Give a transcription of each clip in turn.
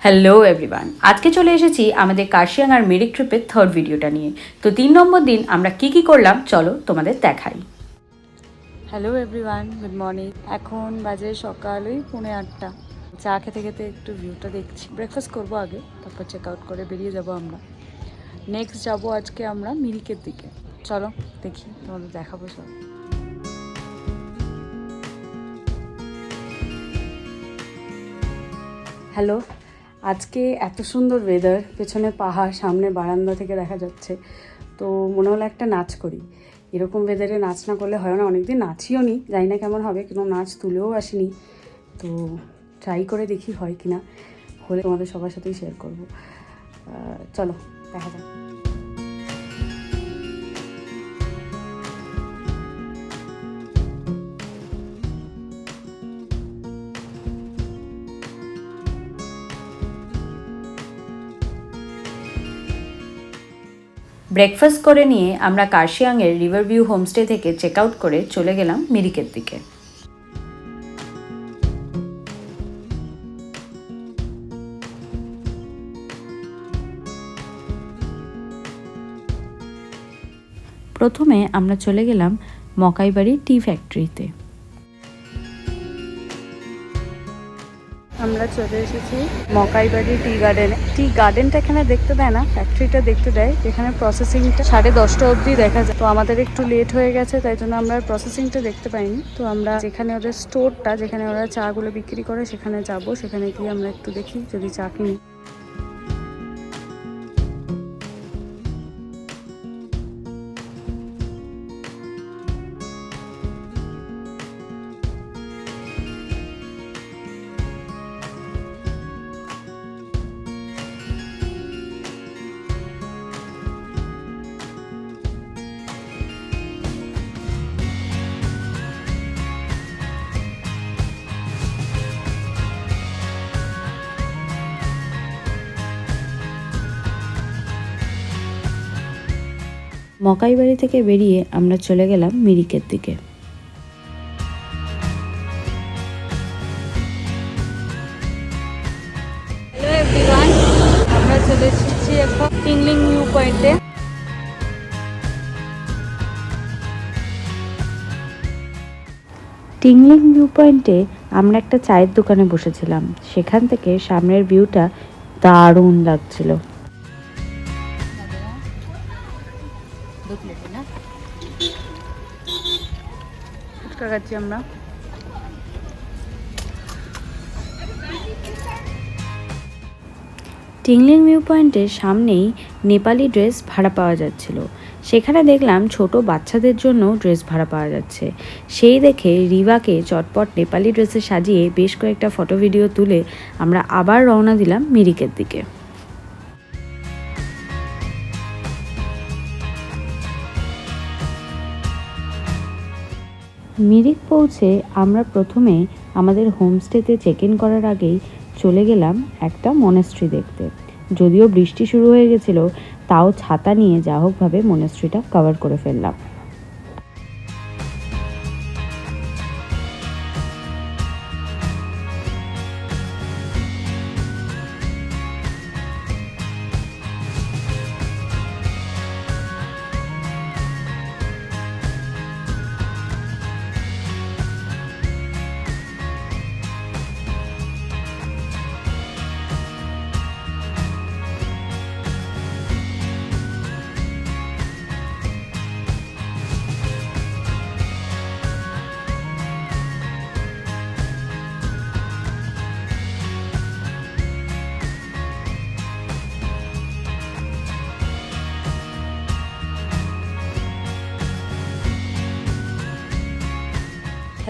Hello everyone, আজকে চলে এসেছি আমাদের কার্শিয়াং আর মিরিক ট্রিপের থার্ড ভিডিওটা নিয়ে। তো 3 নম্বর দিন আমরা কি করলাম চলো তোমাদের দেখাই। Hello everyone, good morning. এখন বাজে সকাল ওই 7:30। চা খেতে খেতে একটু ভিউটা দেখছি। ব্রেকফাস্ট করবো আগে, তারপর চেক আউট করে বেরিয়ে যাব আমরা। নেক্সট যাব আজকে আমরা মিরিকের দিকে। চলো দেখি, তোমাদের দেখাবো সব। হ্যালো, আজকে এত সুন্দর ওয়েদার, পেছনে পাহাড়, সামনে বারান্দা থেকে দেখা যাচ্ছে। তো মনে হলো একটা নাচ করি। এরকম ওয়েদারে নাচ না করলে হয় না, অনেকদিন নাচিও নি, জানি না কেমন হবে, কিন্তু নাচ তুলেও আসিনি। তো ট্রাই করে দেখি হয় কি না, হলে তোমাদের সবার সাথেই শেয়ার করবো। চলো দেখা যাক। ব্রেকফাস্ট করে নিয়ে আমরা কার্শিয়াংয়ের রিভার ভিউ হোমস্টে থেকে চেক আউট করে চলে গেলাম মিরিকের দিকে। প্রথমে আমরা চলে গেলাম মকাইবাড়ি টি ফ্যাক্টরিতে। আমরা চলে এসেছি মকাইবাড়ি টি গার্ডেনে। টি গার্ডেনটা এখানে দেখতে দেয় না, ফ্যাক্টরিটা দেখতে দেয়, যেখানে প্রসেসিংটা 10:30 অবধি দেখা যায়। তো আমাদের একটু লেট হয়ে গেছে, তাই জন্য আমরা প্রসেসিংটা দেখতে পাইনি। তো আমরা যেখানে ওদের স্টোরটা, যেখানে ওরা চাগুলো বিক্রি করে, সেখানে যাব। সেখানে গিয়ে আমরা একটু দেখি যদি চা কিনি। মকাইবাড়ি থেকে বেরিয়ে আমরা চলে গেলাম মিরিকের দিকে। হ্যালো এভরিওয়ান, আমরা চলে এসেছি এখন টিংলিং ভিউ পয়েন্টে। টিংলিং ভিউ পয়েন্টে আমরা একটা চায়ের দোকানে বসেছিলাম। সেখান থেকে সামনের ভিউটা দারুণ লাগছিল। আমরা টিংলিং ভিউ পয়েন্টের সামনেই নেপালি ড্রেস ভাড়া পাওয়া যাচ্ছিল। সেখানে দেখলাম ছোট বাচ্চাদের জন্য ড্রেস ভাড়া পাওয়া যাচ্ছে। সেই দেখে রিভাকে চটপট নেপালি ড্রেসে সাজিয়ে বেশ কয়েকটা ফটো ভিডিও তুলে আমরা আবার রওনা দিলাম মিরিকের দিকে। মিরিক পৌঁছে আমরা প্রথমে আমাদের হোমস্টেতে চেক ইন করার আগেই চলে গেলাম একটা মনেস্ট্রি দেখতে। যদিও বৃষ্টি শুরু হয়ে গেছিল, তাও ছাতা নিয়ে যা হোকভাবে মনেস্ট্রিটা কভার করে ফেললাম।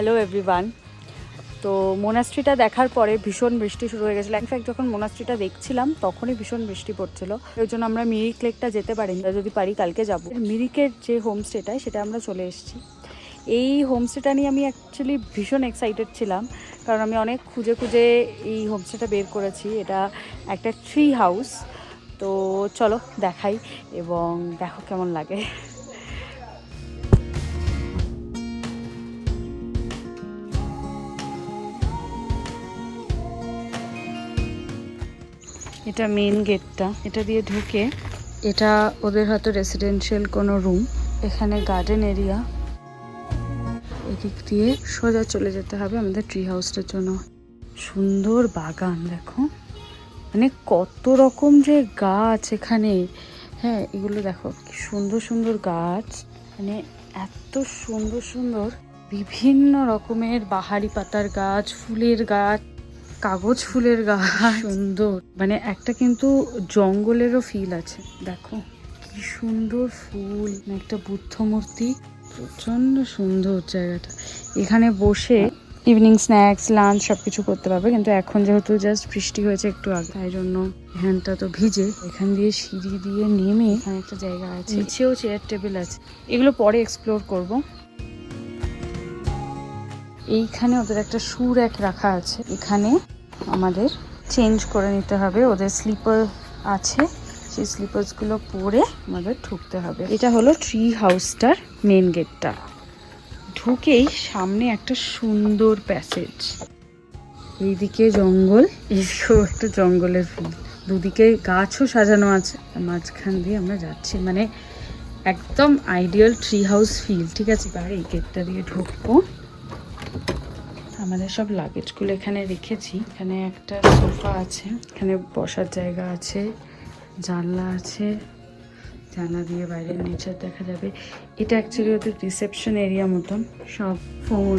হ্যালো এভরিওয়ান, তো মোনাস্ট্রিটা দেখার পরে ভীষণ বৃষ্টি শুরু হয়ে গেছিলো। ইনফ্যাক্ট যখন মোনাস্ট্রিটা দেখছিলাম তখনই ভীষণ বৃষ্টি পড়ছিল। ওই জন্য আমরা মিরিক লেকটা যেতে পারিনি। যদি পারি কালকে যাব। মিরিকের যে হোমস্টেটায়, সেটা আমরা চলে এসেছি। এই হোমস্টেটা নিয়ে আমি অ্যাকচুয়ালি ভীষণ এক্সাইটেড ছিলাম, কারণ আমি অনেক খুঁজে খুঁজে এই হোমস্টেটা বের করেছি। এটা একটা ট্রি হাউস। তো চলো দেখাই এবং দেখো কেমন লাগে। এটা মেন গেটটা, এটা দিয়ে ঢুকে এটা ওদের হয়তো রেসিডেন্সিয়াল কোনো রুম। এখানে গার্ডেন এরিয়া, এদিক দিয়ে সোজা চলে যেতে হবে আমাদের ট্রি হাউসটার জন্য। সুন্দর বাগান দেখো, মানে কত রকম যে গাছ এখানে। হ্যাঁ, এগুলো দেখো কি সুন্দর সুন্দর গাছ, মানে এত সুন্দর সুন্দর বিভিন্ন রকমের বাহারি পাতার গাছ, ফুলের গাছ, কাগজ ফুলের গাছ, সুন্দর। মানে একটা কিন্তু জঙ্গলেরও ফিল আছে। দেখো কি সুন্দর ফুল, একটা বুদ্ধ মূর্তি, প্রচন্ড সুন্দর জায়গাটা। এখানে বসে ইভিনিং স্ন্যাক্স, লাঞ্চ সবকিছু করতে পারবে। কিন্তু এখন যেহেতু জাস্ট বৃষ্টি হয়েছে একটু আগে, তাই জন্য এখানটা তো ভিজে। এখান দিয়ে সিঁড়ি দিয়ে নেমে এখানে একটা জায়গা আছে, নিচেও চেয়ার টেবিল আছে, এগুলো পরে এক্সপ্লোর করব। এইখানে ওদের একটা শু র্যাক রাখা আছে, এখানে আমাদের চেঞ্জ করে নিতে হবে। ওদের স্লিপার আছে, সেই স্লিপার্সগুলো পরে আমাদের ঢুকতে হবে। এটা হলো ট্রি হাউসটার মেন গেটটা। ঢুকেই সামনে একটা সুন্দর প্যাসেজ, এইদিকে জঙ্গল, এইদিকেও একটা জঙ্গলের ফিল, দুদিকে গাছও সাজানো আছে, মাঝখান দিয়ে আমরা যাচ্ছি। মানে একদম আইডিয়াল ট্রি হাউস ফিল। ঠিক আছে, এবার এই গেটটা দিয়ে ঢুকবো। আমাদের সব লাগেজগুলো এখানে রেখেছি। এখানে একটা সোফা আছে, এখানে বসার জায়গা আছে, জানলা আছে, জানলা দিয়ে বাইরের নেচার দেখা যাবে। এটা অ্যাকচুয়ালি ওদের রিসেপশন এরিয়া মতন, সব ফোন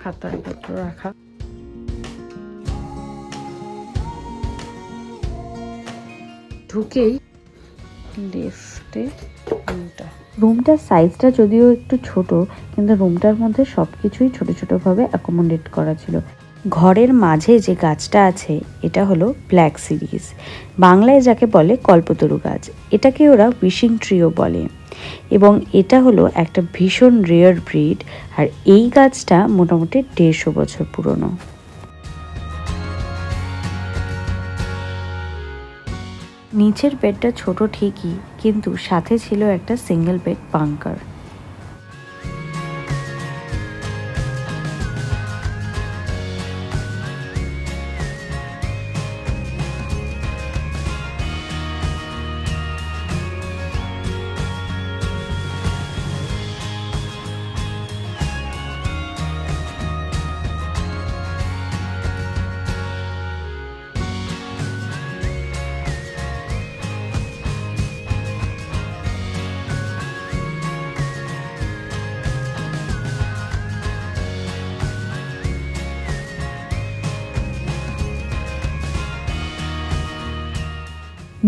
খাতাপত্র রাখা। ঢুকেই লেফটে রুমটার সাইজটা যদিও একটু ছোট, কিন্তু রুমটার মধ্যে সবকিছুই ছোট ছোটভাবে অ্যাকোমোডেট করা ছিল। ঘরের মাঝে যে গাছটা আছে এটা হলো ব্ল্যাক সিরিজ, বাংলায় যাকে বলে কল্পতরু গাছ। এটাকে ওরা উইশিং ট্রিও বলে, এবং এটা হলো একটা ভীষণ রেয়ার ব্রিড। আর এই গাছটা মোটামুটি 150 বছর পুরনো। নিচের বেডটা ছোট ঠিকই, কিন্তু সাথে ছিল একটা সিঙ্গেল বেড বাঙ্কার।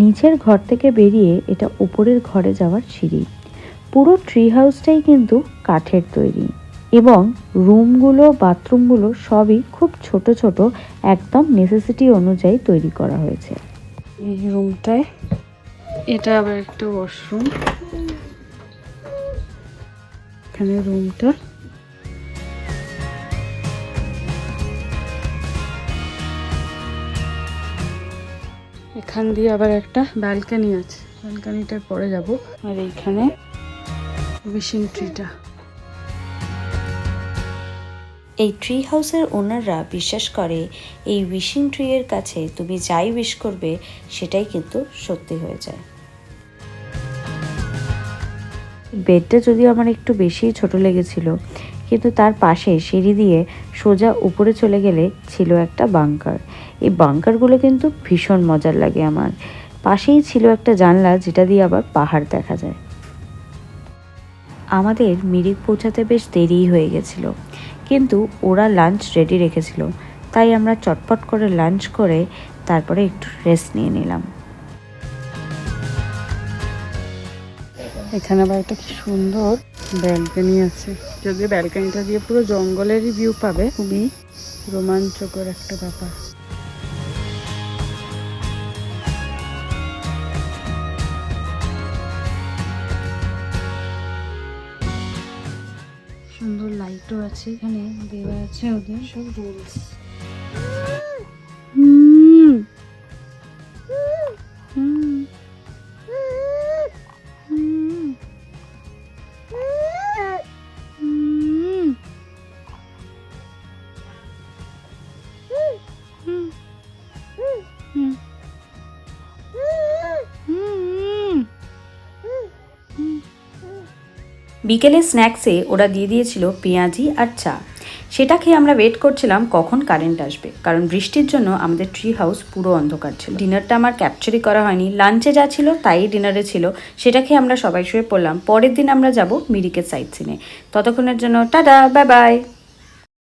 নিচের ঘর থেকে বেরিয়ে এটা উপরের ঘরে যাওয়ার সিঁড়ি। পুরো ট্রি হাউসটাই কিন্তু কাঠের তৈরি, এবং রুমগুলো, বাথরুমগুলো সবই খুব ছোট ছোট, একদম নেসেসিটি অনুযায়ী তৈরি করা হয়েছে। এই রুমটায় এটা আবার একটা ওয়াশরুম। এখানে রুমটা, এখান দিয়ে আবার একটা ব্যালকনি আছে, ব্যালকনিটার পরে যাব। আর এইখানে উইশিং ট্রিটা। এই ট্রি হাউসের ওনাররা বিশ্বাস করে এই উইশিং ট্রি এর কাছে তুমি যাই উইশ করবে সেটাই কিন্তু সত্যি হয়ে যায়। বেডটা যদিও আমার একটু বেশি ছোট লেগেছিল, কিন্তু তার পাশে সিঁড়ি দিয়ে সোজা উপরে চলে গেলে ছিল একটা বাংকার। এই বাংকারগুলো কিন্তু ভীষণ মজার লাগে আমার। পাশেই ছিল একটা জানলা, যেটা দিয়ে আবার পাহাড় দেখা যায়। আমাদের মিরিক পৌঁছাতে বেশ দেরিই হয়ে গেছিল, কিন্তু ওরা লাঞ্চ রেডি রেখেছিল, তাই আমরা চটপট করে লাঞ্চ করে তারপরে একটু রেস্ট নিয়ে নিলাম। এখানে আবার একটা কি সুন্দর ব্যালকনি আছে, যদিও ব্যালকনিটা দিয়ে পুরো জঙ্গলেরই ভিউ পাবে। খুবই রোমাঞ্চকর একটা ব্যাপার। সুন্দর লাইটও আছে, এখানে দেওয়া আছে ওদের সব রুলস। বিকেলে স্ন্যাক্সে ওরা দিয়ে দিয়েছিল পেঁয়াজি আর চা। সেটা খেয়ে আমরা ওয়েট করছিলাম কখন কারেন্ট আসবে, কারণ বৃষ্টির জন্য আমাদের ট্রি হাউস পুরো অন্ধকার ছিল। ডিনারটা আমার ক্যাপচারই করা হয়নি, লাঞ্চে যা ছিল তাই ডিনারে ছিল। সেটা খেয়ে আমরা সবাই শুয়ে পড়লাম। পরের দিন আমরা যাব মিরিকের সাইট সিনে। ততক্ষণের জন্য টাটা, বাই বাই।